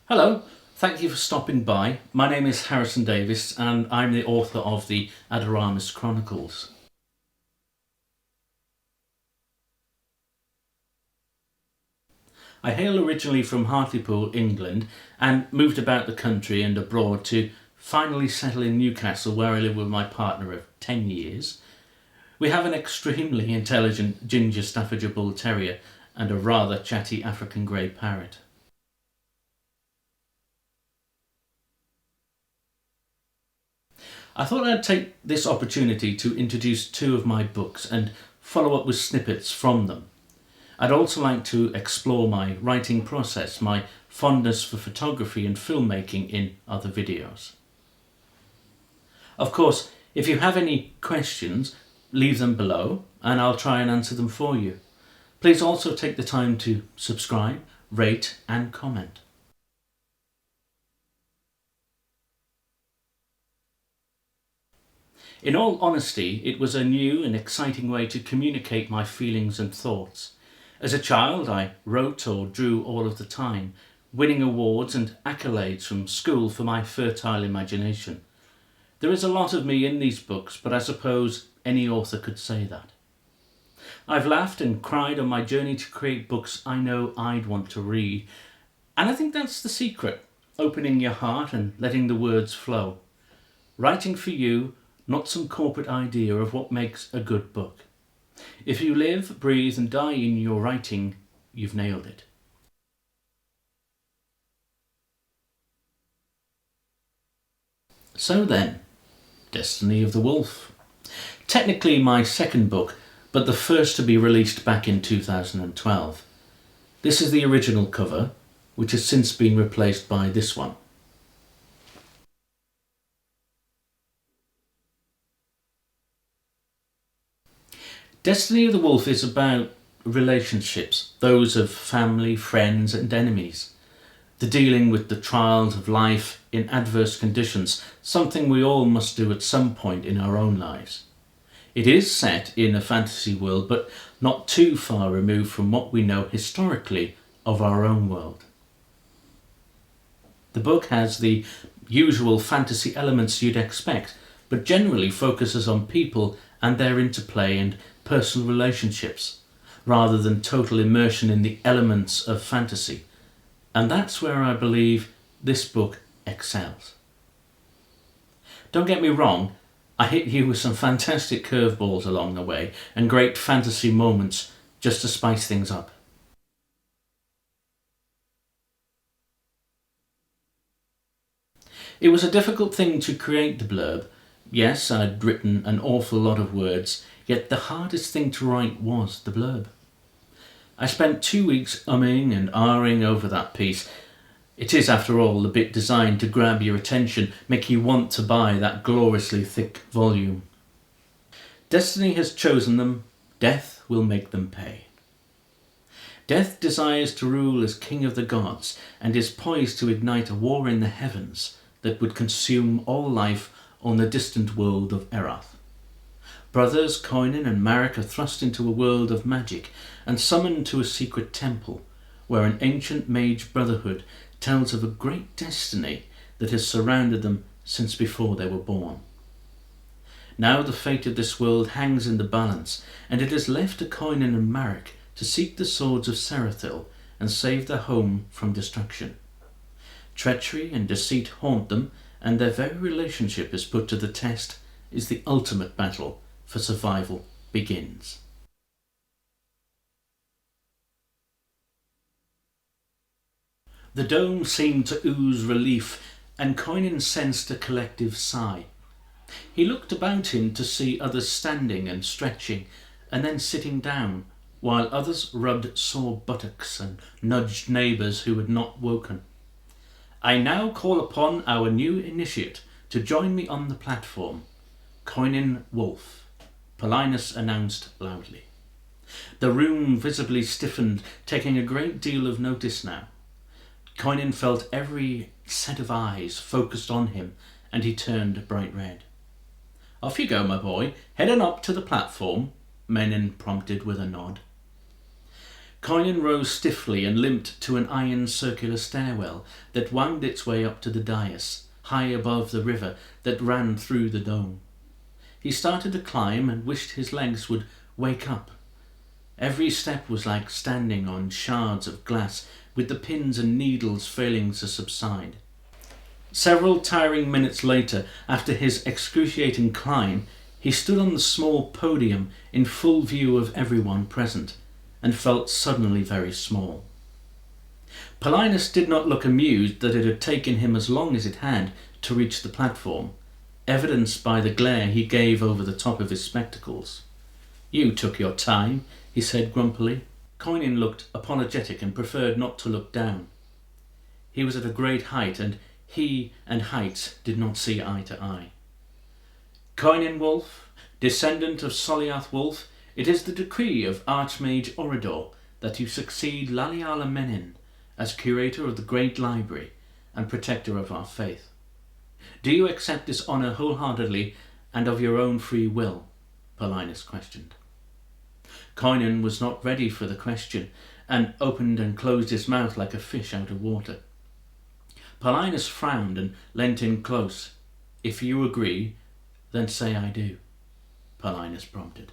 Hello, thank you for stopping by. My name is Harrison Davies and I'm the author of the Aduramis Chronicles. I hail originally from Hartlepool, England, and moved about the country and abroad to finally settle in Newcastle, where I live with my partner of 10 years. We have an extremely intelligent ginger Staffordshire Bull Terrier and a rather chatty African grey parrot. I thought I'd take this opportunity to introduce two of my books and follow up with snippets from them. I'd also like to explore my writing process, my fondness for photography and filmmaking in other videos. Of course, if you have any questions, leave them below and I'll try and answer them for you. Please also take the time to subscribe, rate and comment. In all honesty, it was a new and exciting way to communicate my feelings and thoughts. As a child, I wrote or drew all of the time, winning awards and accolades from school for my fertile imagination. There is a lot of me in these books, but I suppose any author could say that. I've laughed and cried on my journey to create books I know I'd want to read, and I think that's the secret, opening your heart and letting the words flow. Writing for you, not some corporate idea of what makes a good book. If you live, breathe and die in your writing, you've nailed it. So then, Destiny of the Wolf. Technically my second book, but the first to be released back in 2012. This is the original cover, which has since been replaced by this one. Destiny of the Wolf is about relationships, those of family, friends and enemies. The dealing with the trials of life in adverse conditions, something we all must do at some point in our own lives. It is set in a fantasy world, but not too far removed from what we know historically of our own world. The book has the usual fantasy elements you'd expect, but generally focuses on people and their interplay and personal relationships, rather than total immersion in the elements of fantasy. And that's where I believe this book excels. Don't get me wrong, I hit you with some fantastic curveballs along the way and great fantasy moments just to spice things up. It was a difficult thing to create the blurb. Yes, I'd written an awful lot of words, yet the hardest thing to write was the blurb. I spent 2 weeks umming and ahhing over that piece. It is, after all, the bit designed to grab your attention, make you want to buy that gloriously thick volume. Destiny has chosen them, death will make them pay. Death desires to rule as king of the gods and is poised to ignite a war in the heavens that would consume all life on the distant world of S.E.A.R.Ch. Brothers Tyne and Marek are thrust into a world of magic and summoned to a secret temple where an ancient mage brotherhood tells of a great destiny that has surrounded them since before they were born. Now the fate of this world hangs in the balance, and it is left to Tyne and Marek to seek the swords of Seraphil and save their home from destruction. Treachery and deceit haunt them, and their very relationship is put to the test as the ultimate battle for survival begins. The dome seemed to ooze relief, and Tyne sensed a collective sigh. He looked about him to see others standing and stretching, and then sitting down, while others rubbed sore buttocks and nudged neighbours who had not woken. I now call upon our new initiate to join me on the platform. Tyne WULF, Paulinus announced loudly. The room visibly stiffened, taking a great deal of notice now. Tyne felt every set of eyes focused on him, and he turned bright red. Off you go, my boy. Head on up to the platform, Menon prompted with a nod. Conan rose stiffly and limped to an iron circular stairwell that wound its way up to the dais, high above the river that ran through the dome. He started to climb and wished his legs would wake up. Every step was like standing on shards of glass, with the pins and needles failing to subside. Several tiring minutes later, after his excruciating climb, he stood on the small podium in full view of everyone present, and felt suddenly very small. Paulinus did not look amused that it had taken him as long as it had to reach the platform, evidenced by the glare he gave over the top of his spectacles. "You took your time," he said grumpily. Conan looked apologetic and preferred not to look down. He was at a great height, and he and heights did not see eye to eye. "Conan Wolf, descendant of Soliath Wolf, it is the decree of Archmage Oridor that you succeed Laliala Menin as curator of the Great Library and protector of our faith. Do you accept this honour wholeheartedly and of your own free will?" Paulinus questioned. Conan was not ready for the question, and opened and closed his mouth like a fish out of water. Paulinus frowned and leant in close. "If you agree, then say I do," Paulinus prompted.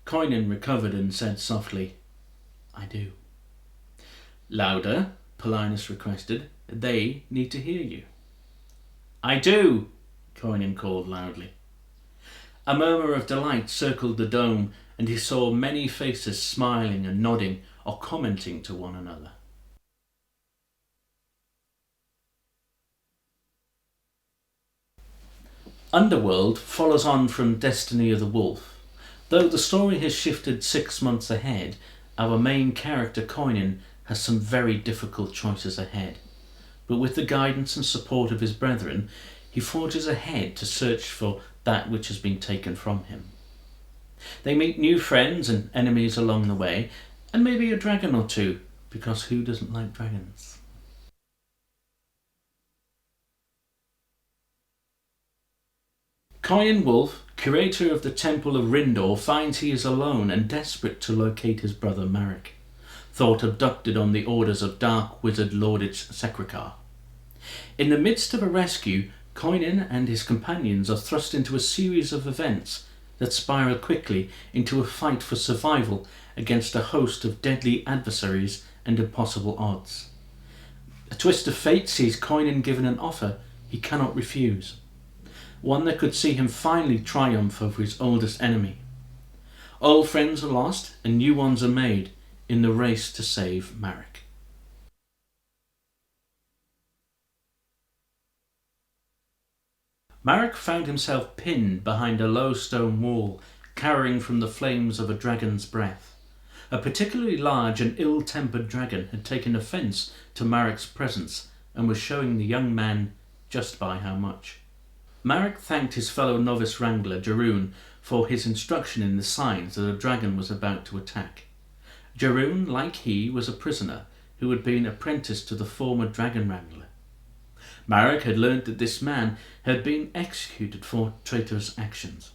Conan recovered and said softly, "I do." "Louder," Paulinus requested. "They need to hear you." "I do," Conan called loudly. A murmur of delight circled the dome, and he saw many faces smiling and nodding or commenting to one another. Underworld follows on from Destiny of the Wolf. Though the story has shifted 6 months ahead, our main character Conan has some very difficult choices ahead. But with the guidance and support of his brethren, he forges ahead to search for that which has been taken from him. They meet new friends and enemies along the way, and maybe a dragon or two, because who doesn't like dragons? Conan Wolf, curator of the Temple of Rindor, finds he is alone and desperate to locate his brother Marek, thought abducted on the orders of Dark Wizard Lordich Sekrekar. In the midst of a rescue, Conan and his companions are thrust into a series of events that spiral quickly into a fight for survival against a host of deadly adversaries and impossible odds. A twist of fate sees Conan given an offer he cannot refuse, one that could see him finally triumph over his oldest enemy. Old friends are lost and new ones are made in the race to save Marek. Marek found himself pinned behind a low stone wall, cowering from the flames of a dragon's breath. A particularly large and ill-tempered dragon had taken offence to Marek's presence and was showing the young man just by how much. Marek thanked his fellow novice wrangler, Jeroen, for his instruction in the signs that a dragon was about to attack. Jeroen, like he, was a prisoner who had been apprenticed to the former dragon wrangler. Marek had learnt that this man had been executed for traitorous actions.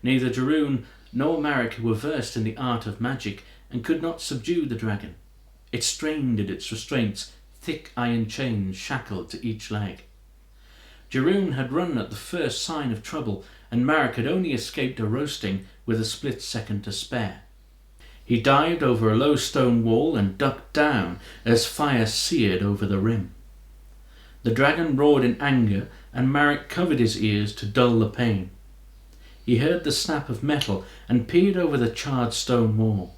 Neither Jeroen nor Marek were versed in the art of magic and could not subdue the dragon. It strained at its restraints, thick iron chains shackled to each leg. Jeroen had run at the first sign of trouble, and Marek had only escaped a roasting with a split second to spare. He dived over a low stone wall and ducked down as fire seared over the rim. The dragon roared in anger, and Marek covered his ears to dull the pain. He heard the snap of metal and peered over the charred stone wall.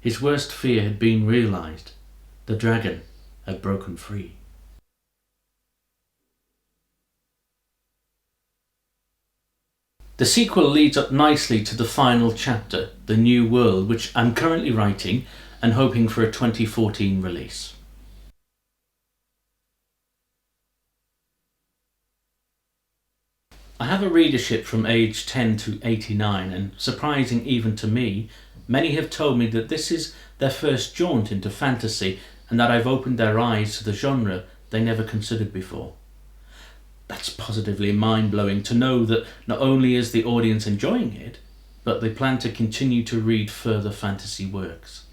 His worst fear had been realized. The dragon had broken free. The sequel leads up nicely to the final chapter, The New World, which I'm currently writing and hoping for a 2014 release. I have a readership from age 10 to 89, and surprising even to me, many have told me that this is their first jaunt into fantasy and that I've opened their eyes to the genre they never considered before. That's positively mind-blowing to know that not only is the audience enjoying it, but they plan to continue to read further fantasy works.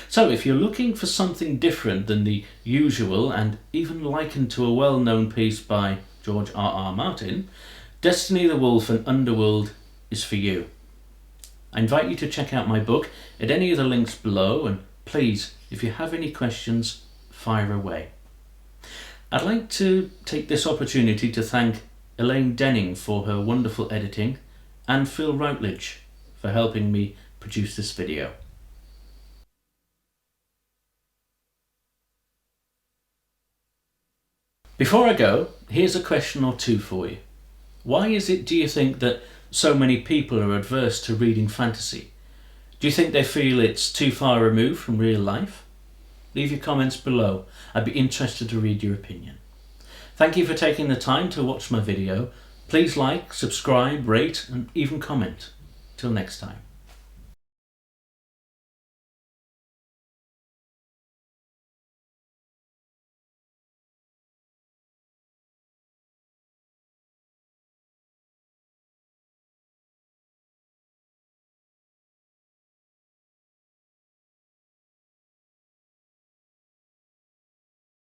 So if you're looking for something different than the usual and even likened to a well-known piece by George R.R. Martin, Destiny, the Wolf and Underworld is for you. I invite you to check out my book at any of the links below, and please, if you have any questions, fire away. I'd like to take this opportunity to thank Elaine Denning for her wonderful editing and Phil Routledge for helping me produce this video. Before I go, here's a question or two for you. Why is it, do you think, that so many people are adverse to reading fantasy? Do you think they feel it's too far removed from real life? Leave your comments below. I'd be interested to read your opinion. Thank you for taking the time to watch my video. Please like, subscribe, rate and even comment. Till next time.